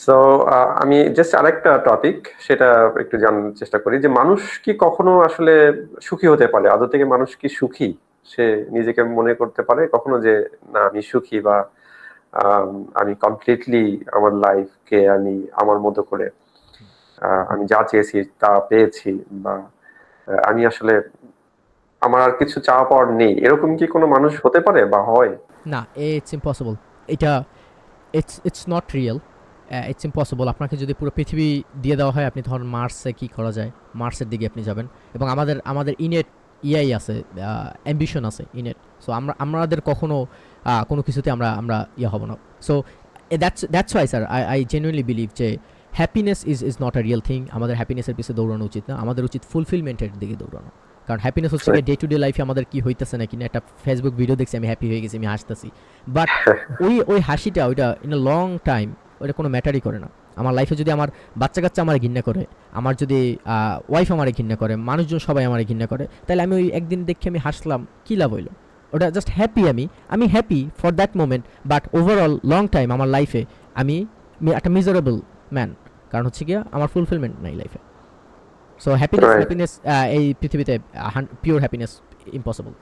So আমি just আরেকটা topic সেটা একটু জানার চেষ্টা করি যে মানুষ কি কখনো আসলে সুখী হতে পারে? আদৌ থেকে মানুষ কি সুখী? সে নিজেকে মনে করতে পারে কখনো যে না আমি সুখী বা আম, আমি কমপ্লিটলি আমার লাইফকে আমি আমার মতো করে আমি যা চেয়েছি তা পেয়েছি বা আমি আসলে আমার আর কিছু চাওয়া পাওয়ার নেই, এরকম কি কোনো মানুষ হতে পারে বা হয়? না, ইটস ইম্পসিবল। এটা it's not real. It's impossible. আপনাকে যদি পুরো পৃথিবী দিয়ে দেওয়া হয়, আপনি ধরুন মার্সে কি করা যায়, মার্সের দিকে আপনি যাবেন। এবং আমাদের আমাদের ইনেট ইয়াই আছে, অ্যাম্বিশন আছে ইনেট। সো আমাদের কখনো কোনো কিছুতে আমরা আমরা ইয়ে হব না। So that's why sir, I genuinely believe যে happiness is not a real thing. আমাদের হ্যাপিনেসের পিছনে দৌড়ানো উচিত না, আমাদের উচিত ফুলফিলমেন্টের দিকে দৌড়ানো। কারণ হ্যাপিনেস হচ্ছে গিয়ে ডে টু ডে লাইফে আমাদের কি হইতেছে না কিনা, একটা ফেসবুক ভিডিও দেখছি আমি হ্যাপি হয়ে গেছি, আমি হাসতেছি, বাট ওই ওই হাসিটা ওইটা ইন আ লং টাইম ওইটা কোনো ম্যাটারই করে না। আমার লাইফে যদি আমার বাচ্চা কাচ্চা আমার ঘৃণা করে, আমার যদি ওয়াইফ আমার ঘৃণা করে, মানুষজন সবাই আমার ঘৃণা করে, তাহলে আমি ওই একদিন দেখে আমি হাসলাম, কী লাভ হইলো? ওটা জাস্ট হ্যাপি, আমি happy for that moment, but overall long time আমার লাইফে আমি একটা মিজারেবল ম্যান। কারণ হচ্ছে গিয়া আমার ফুলফিলমেন্ট নাই লাইফে। So happiness right. হ্যাপিনেস এই পৃথিবীতে পিওর হ্যাপিনেস ইম্পসিবল।